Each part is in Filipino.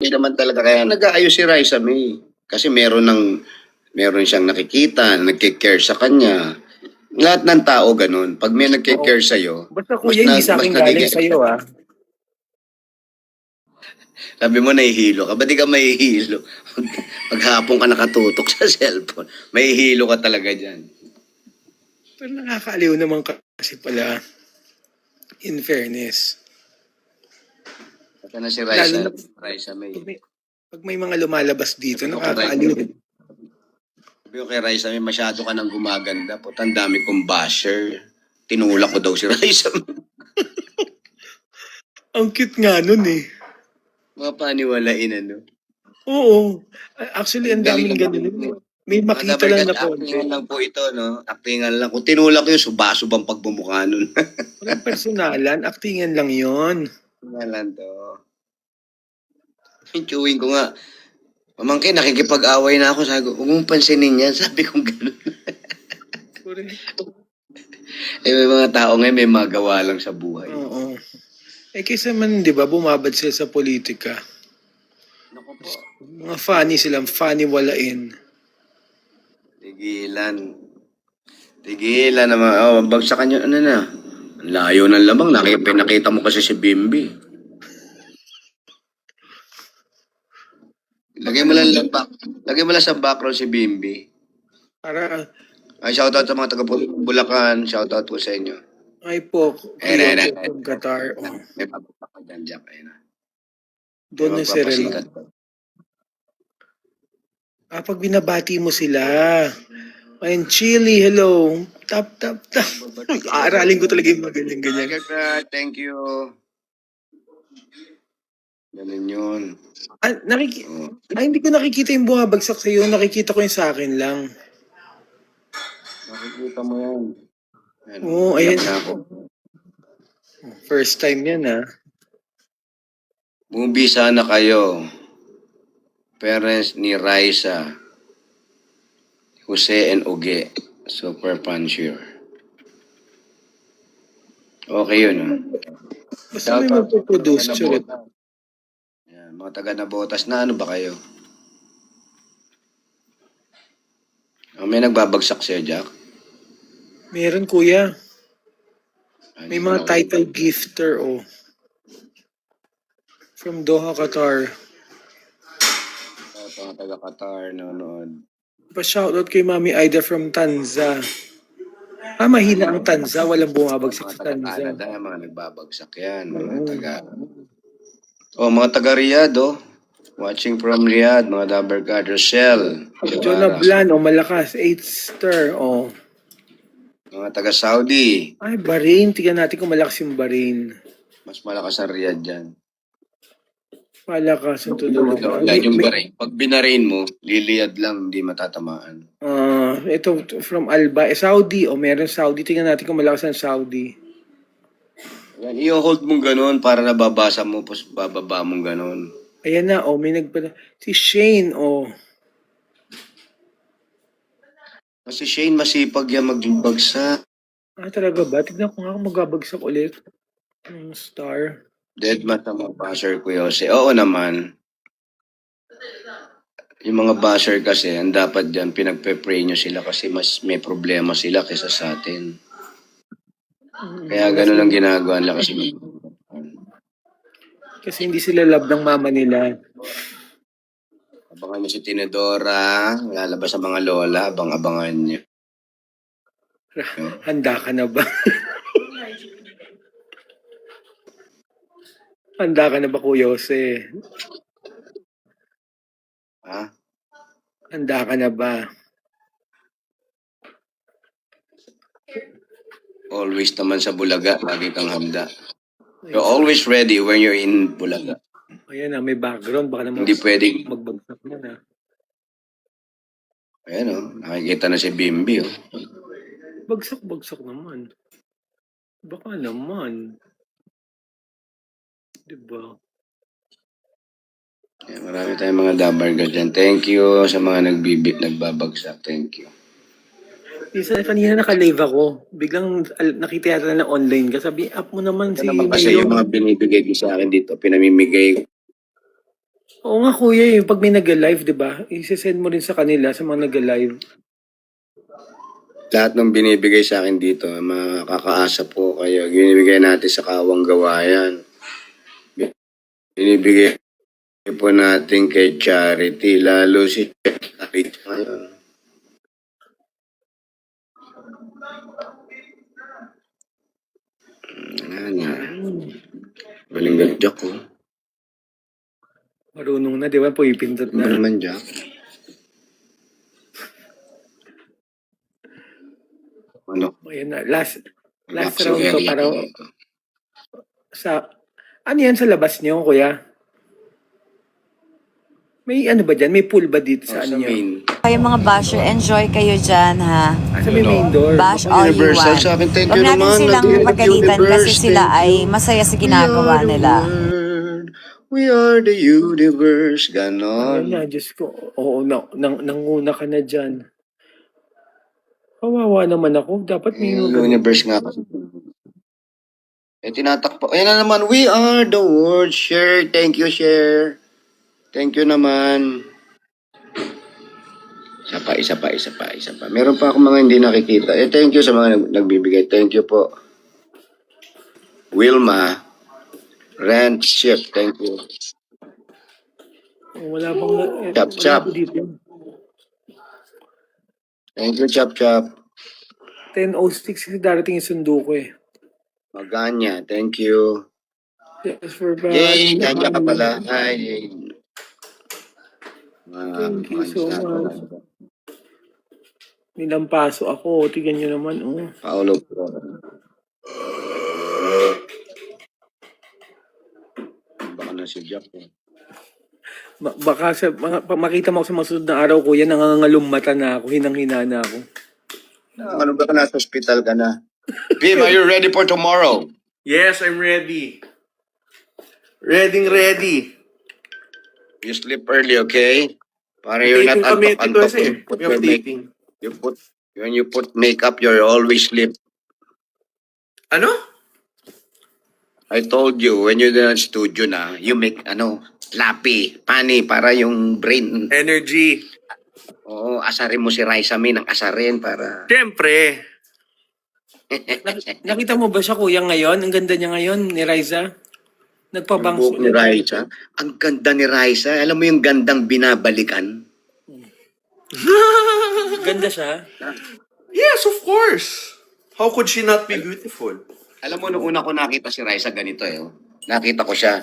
Hindi naman talaga. Kaya nag-aayos si Raisa May. Kasi meron siyang nakikita, nagkikare sa kanya. Lahat ng tao ganun. Pag may nagkikare sa'yo, Basta kuya, hindi sa akin galing sa'yo, ah. Sabi mo nahihilo ka. Ba't di ka mahihilo? Paghapon ka nakatutok sa cellphone, mahihilo ka talaga dyan. Pero nakakaaliw naman kasi pala, in fairness. Kasi na si Lalo na Raisa May. pag may mga lumalabas dito, nakakaaliw. Sabi ko kay Raisa May, masyado ka nang gumaganda. Ang dami kong basher. Tinulak ko daw si Raisa May. Ang cute nga nun eh. Mga paniwalain ano. Oo. Actually, ang daming ganun. May makita lang na konti. Actingan lang po ito, no? Actingan lang. Kung tinulak yun, subasubang pagbumukha nun. Walang personalan, actingan lang yon. Actingan lang to. Yung chewing ko nga, Mamangkin, nakikipag-away na ako. Sabi ko, huwag mong pansinin yan. Sabi ko gano'n. May mga tao ngayon may magawa lang sa buhay. Oo. Kaysa man, di ba, bumabad sila sa politika. Naku po. Mga funny sila, funny walain. Tigilan naman. Oh, bagsakan nyo, ano na. Ang layo ng lamang. Nakita mo kasi si Bimbi. Lagay mo lang sa background si Bimbi. Para, Ay, shoutout sa mga taga Bulacan. Shoutout po sa inyo. ay po, Ayun. Qatar. Oh. May papapak ka dyan, Jack. Ayun na. Doon na si Relo. Pag binabati mo sila, ayun, Chili, hello. Tap. Aaralin ko talaga yung magaling ganyan. Thank you. Ganun yun. Hindi ko nakikita yung bumabagsak sa'yo. Nakikita ko yung sa akin lang. Nakikita mo yan. Oo, ayan. First time yan, ha? Bumbi sana kayo. Parents ni Raisa, Jose and Oge. Super puncher. Okay yun, ha? Basta may magpuproduce, Churut. Yan, mga taga Nabotas na ano ba kayo? May nagbabagsak siya, Jack? Meron, kuya. May mga title gifter, oh. From Doha, Qatar. Mga taga Qatar, nanonood. Pa-shoutout kay Mami Aida from Tanza. Mahina ang Tanza. Walang bumabagsak sa Tanza. Mga taga Canada, mga nagbabagsak yan. Mga taga Riyadh, oh. Watching from Riyadh, mga Dabarkad, Rochelle. Jonah Blan, malakas. 8-star, oh. Mga taga Saudi. Ay, Bahrain. Tingnan natin kung malakas yung Bahrain. Mas malakas ang Riyadh dyan. Malakas ang tulog. Yan yung Bahrain. Pag binarain mo, liliyad lang, hindi matatamaan. Ito from Alba. Saudi. Meron Saudi. Tingnan natin kung malakas ang Saudi. Yan, i-hold mong ganun para nababasa mo, tapos bababa mong ganun. Ayan na, may nagpala. Si Shane, Kasi Shane, masipag yan magbagsak. Talaga ba? Tignan ko nga kung magabagsak ulit. Star. Dead mat ang mga basher ko Jose. Oo naman. Yung mga basher kasi, ang dapat dyan, pinagpe-pray nyo sila kasi mas may problema sila kaysa sa atin. Kaya ganun ang ginagawa nila kasi hindi sila love ng mama nila. Abangan nyo si Tinedora, lalabas sa mga lola, abangan nyo. Handa ka na ba? Handa ka na ba, Kuya Jose? Ha? Handa ka na ba? Always naman sa Bulaga, lagi kang handa. You're always ready when you're in Bulaga. Ayan na, may background. Baka naman hindi pwedeng magbagsak na na. Ayan nakikita na si Bimbi Bagsak naman. Baka naman. Diba? Marami tayong mga dabarga dyan. Thank you sa mga nagbabagsak. Thank you. Kanina naka-live ako. Biglang nakita yata na online ka. Sabi, up mo naman si Mayo. Kasi yung mga binibigay ko sa akin dito, pinamimigay Oo nga kuya, yung pag may nag-live, di ba? I-send mo rin sa kanila, sa mga nag-live. Lahat ng binibigay sa akin dito, makakaasa po kayo. Binibigay natin sa kawang gawayan. Binibigay po natin kay charity, lalo si charity ngayon. Ano, galing ng Jack ko. Marunong na, di ba? Puipindot Ano ba na. naman, Jack? Ano? Ayan na, last Relaxing round to area para dito. sa... Ano yan sa labas niyo, kuya? May ano ba dyan? May pool ba dito Oh, sa sa ano niyo? main. Kayo mga basher, enjoy kayo dyan, ha? Sa may main door. Bash Ako, all you Universal want. sa akin, thank Huwag you natin naman. silang Nag-iingat pagalitan kasi Universe, sila thank ay you. masaya sa We ginagawa are the nila. world. We are the universe. Ayan na, Ganon. Diyos ko. Oo, nanguna ka na dyan. Kawawa naman ako. Dapat may Yung ganun. universe nga kasi. Eh, tinatakpo. Ayan na naman. We are the world. Share. Thank you, share. Thank you naman. Isa pa. Meron pa ako mga hindi nakikita. Eh, thank you sa mga nagbibigay. Thank you po. Wilma. Rent ship. Thank you. Oh, wala bang... Chap, wala chap. ba dito? Thank you, chap, chap. 10:06 kasi darating yung sundo ko eh. Maganya. Thank you. Yes, for Yay! bad. Kanya ka pala. Hi. Thank you so Mga much. Nilampaso ako. Tignan nyo naman. Oh. Paolo. Baka na si Jack. Eh. Baka sa, makita mo ako sa masunod na araw, kuya, nangangalumata na ako. Hinang-hina na ako. Ano ba ka nasa hospital ka na? Bim, are you ready for tomorrow? Yes, I'm ready. Ready. You sleep early, okay? Para you're not Taping kami ito antok-antok kasi. when you put We your have make, taping. when you put makeup, you're always sleep. Ano? I told you, when you're in the studio na, you make, lappy, funny, para yung brain, Energy. oo, asarin mo si Raisa May ng asarin para... Siyempre. Nakita mo ba siya, kuya, ngayon? Ang ganda niya ngayon, ni Riza. Yung Nagpabangs buhok ni Raisa. Ang ganda ni Raisa. Alam mo yung gandang binabalikan? Ganda siya. Yes, of course. How could she not be beautiful? Alam mo, nung una ko nakita si Raisa ganito eh. Oh. Nakita ko siya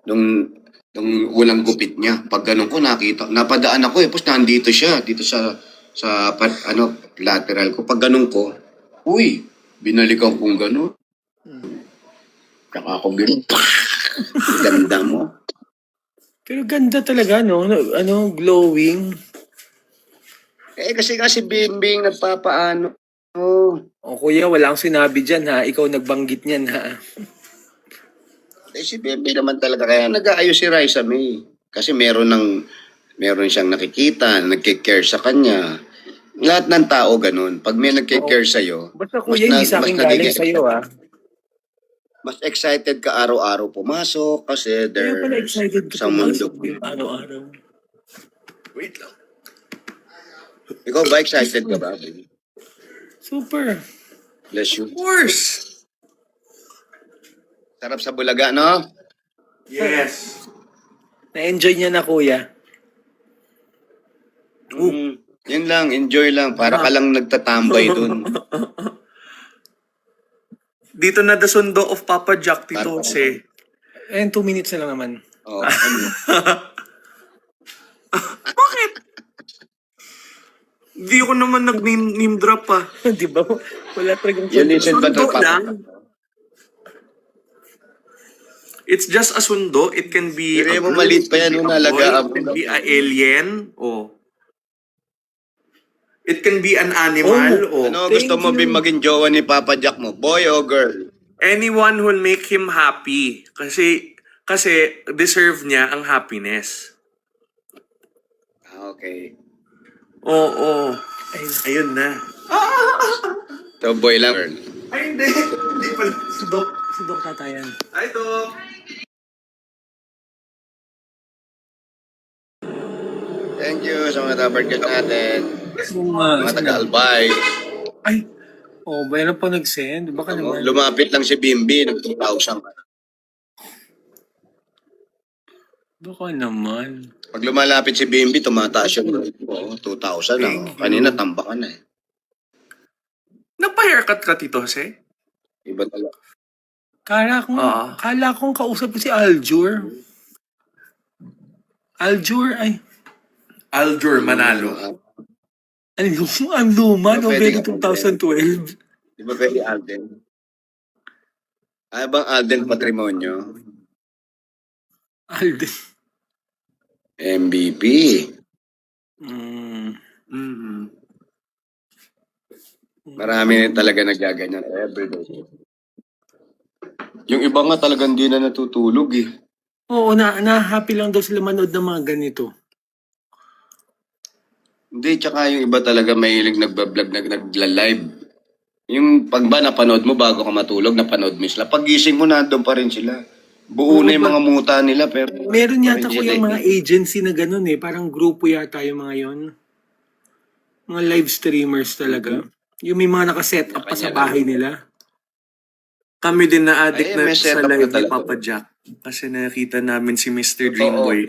nung walang gupit niya. Pag ganun ko nakita, napadaan ako eh. Tapos nandito siya, dito lateral ko. Pag ganun ko, uy, binalikan kong ganun. Tsaka ako ganun. Ganda mo. Pero ganda talaga, no? Glowing. Eh, kasi Bimbing nagpapaano. Oh. O kuya, wala akong sinabi dyan, ha? Ikaw nagbanggit niyan, ha? Eh, si Bimbing naman talaga. Kaya nag-aayos si Raisa May. Kasi meron siyang nakikita, nagkikare sa kanya. Lahat ng tao ganun. Pag may nagkikare sa'yo, Basta kuya, hindi sa akin galing sa'yo, ha? mas excited ka araw-araw pumasok kasi Kaya pala there's excited ka sa mundo. araw-araw. Wait lang. Ikaw ba excited ka ba? Super. Bless you. Of course. Sarap sa Bulaga, no? Yes. Na-enjoy niya na, kuya. Yun lang, enjoy lang. Para ka lang nagtatambay dun. Dito na the sundo of Papa Jack, Tito Jose. And 2 minutes na lang naman. Oh, Bakit? Hindi ko naman nag-name drop pa. Di ba? Wala talagang... You listen ba to Sundo Papa? lang. It's just a sundo. It can be Pero a mo girl, maliit it pa yan, can be a nung boy, nalagaan it mo. can be a alien. Oh. It can be an animal. Oh. Ano gusto mo maging jowa ni Papa Jack mo? Boy o girl? Anyone who'll make him happy. Kasi deserve niya ang happiness. Okay. Oo. Ayun na. So boy lang, girl. Ay, hindi. Hindi pala. Si Doc Tatayan. Ay, Dok. Thank you sa mga tabarkas natin. Mga Mga taga-Albay. Ay, mayroon pa nag-send. Baka naman. Lumapit lang si Bimbi, nag-2,000. Baka naman. Pag lumalapit si Bimbi, tumataas yung oo, 2,000 na. Thank you. Kanina, tambakan na eh. Nagpa-haircut ka, Tito Jose? Iba talaga. Kala kong kausap ko si Aljur. Aljur, ay. Aljur Manalo. Ang luma, Ano pwede November ka 2012. Di ba pwede Alden? Ay bang Alden Patrimonio? Alden. MVP. Mhm. Marami talaga nagaganyan everyday. Yung iba nga talagang di na natutulog eh. Oo, na-happy lang daw sila manood ng mga ganito. Hindi, tsaka yung iba talaga mahilig nagbablog, nagla-live. Yung pag ba napanood mo bago ka matulog, napanood mo sila. Pag-gising mo, nandun pa rin sila. Buo na yung mga muta nila, pero... Meron yata pa rin ko sila yung eh. mga agency na ganun eh. Parang grupo yata yung mga yon. Mga live streamers talaga. Yung may mga nakaset up pa sa bahay nila. Kami din na-addict Ay, na may sa setup live na ni talaga. Papa Jack. Kasi nakita namin si Mr. Totoo. Dreamboy.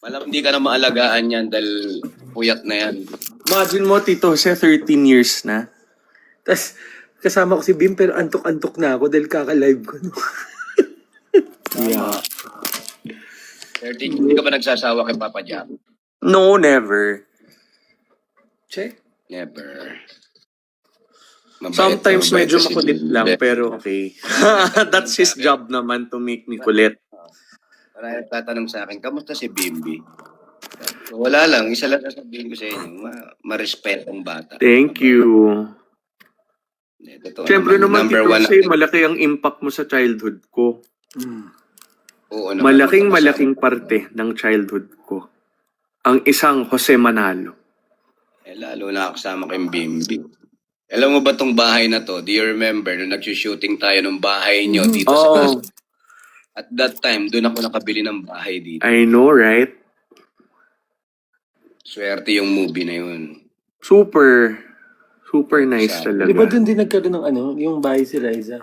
Malam hindi ka na maalagaan yan dahil puyat na yan. Imagine mo, Tito Jose, 13 years na. Tapos kasama ko si Bim pero antok-antok na ako dahil kaka-live ko. No? Yeah. 13, hindi ka ba nagsasawa kay Papa Jack? No, never. Check. Never. Mabait, Sometimes mabait medyo si makulit Bim. lang, pero okay. That's his job naman to make me kulit. Marami tatanong sa akin, kamusta si Bimbi? Wala lang, isa lang sasabihin ko sa inyo, ma-respect ang bata. Thank you. Totoo Siyempre naman, number Tito one Jose, malaki ang impact mo sa childhood ko. Oo, naman, Malaking parte ng childhood ko. Ang isang Jose Manalo. lalo na kasama kay Bimbi. Alam mo ba tong bahay na to? Do you remember nung nag-shooting tayo ng bahay nyo dito sa Oh, casa? At that time, doon ako nakabili ng bahay dito. I know, right? Swerte yung movie na yun. Super nice Sa- talaga. Di ba doon din nagkaroon ng yung bahay si Liza?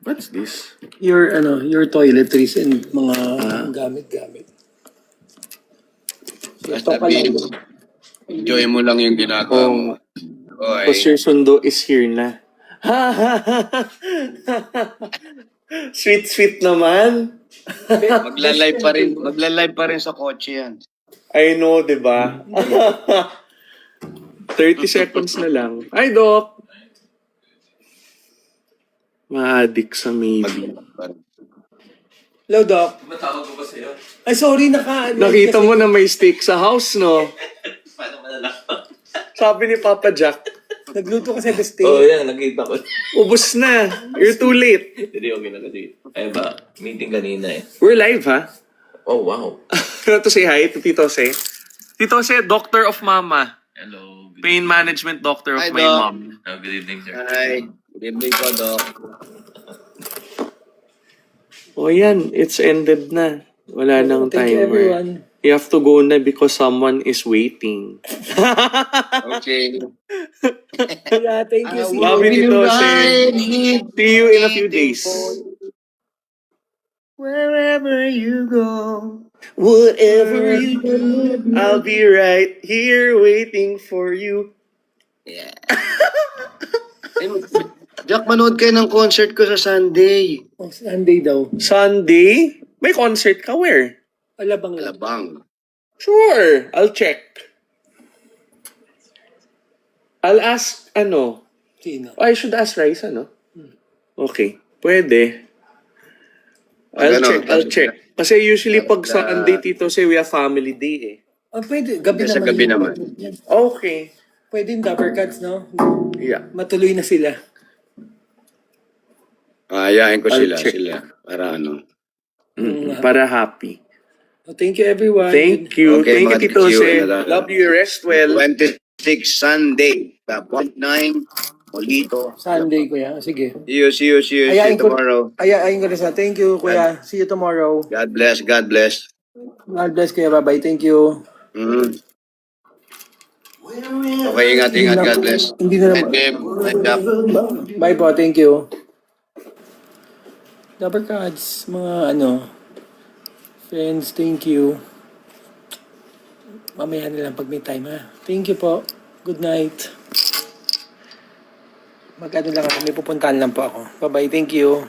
What's this? Your toiletries and mga gamit-gamit. Basta enjoy mo lang yung ginagawa mo. Okay. Because your sundo is here na. Sweet naman. Magla-live pa rin sa kotse yan. I know, di ba? 30 seconds na lang. Ay, Doc! Ma-addict sa maybe. Hello, Doc. Matawag ko ba sa'yo? Ay, sorry, Nakita mo na may steak sa house, no? Paano malalaman? Sabi ni Papa Jack, Nagluto kasi the steak. Oo, yan. Nakita ko. ubos na. You're too late. Hindi, okay na kasi. Ay ba, meeting kanina eh. We're live, ha? Oh, wow. Want to say hi to Tito Jose? Tito Jose, doctor of mama. Hello. Good, Pain management doctor of Hi, my Doc. mom. good evening, sir. Hi. Good evening po, Doc. O yan, it's ended na. Wala nang Thank you, timer. everyone. You have to go na because someone is waiting. Okay. Yeah, thank you. See Love you, you. Tito Jose. See you in a few days. Wherever you go. Whatever you do, I'll be right here waiting for you. Yeah. Jack, manood kayo ng concert ko sa Sunday. Oh, Sunday daw. Sunday? May concert ka where? Alabang lang. Alabang. Sure, I'll check. I'll ask, Sino? I should ask Raisa, no? Okay, pwede. I'll check. Kasi usually pag sa Sunday, Tito, say we have family day eh. Oh, pwede. Gabi Sa naman. gabi yun. naman. Okay. Pwede yung Dapper Cats, no? Yeah. Matuloy na sila. Ayain ko I'll sila, check. Para Para happy. Oh, thank you, everyone. Thank you. Okay, Thank you, mga Tito thank you. Jose. Love you. Rest well. 26 Sunday, 9 Polito. Sunday, kuya. Sige. See you Ayain ko, tomorrow. ayain ko rin sa. Thank you, kuya. See you tomorrow. God bless, God bless. God bless, kuya. Bye-bye. Thank you. Mm. Okay, ingat, God bless. Hindi na And naman. Bim, and Jack. Bye po. Thank you. Dapper Cards, mga friends, thank you. Mamaya na lang pag may time, ha. Thank you po. Good night. Mag-ano lang ako, may pupuntahan lang po ako. Bye-bye, thank you.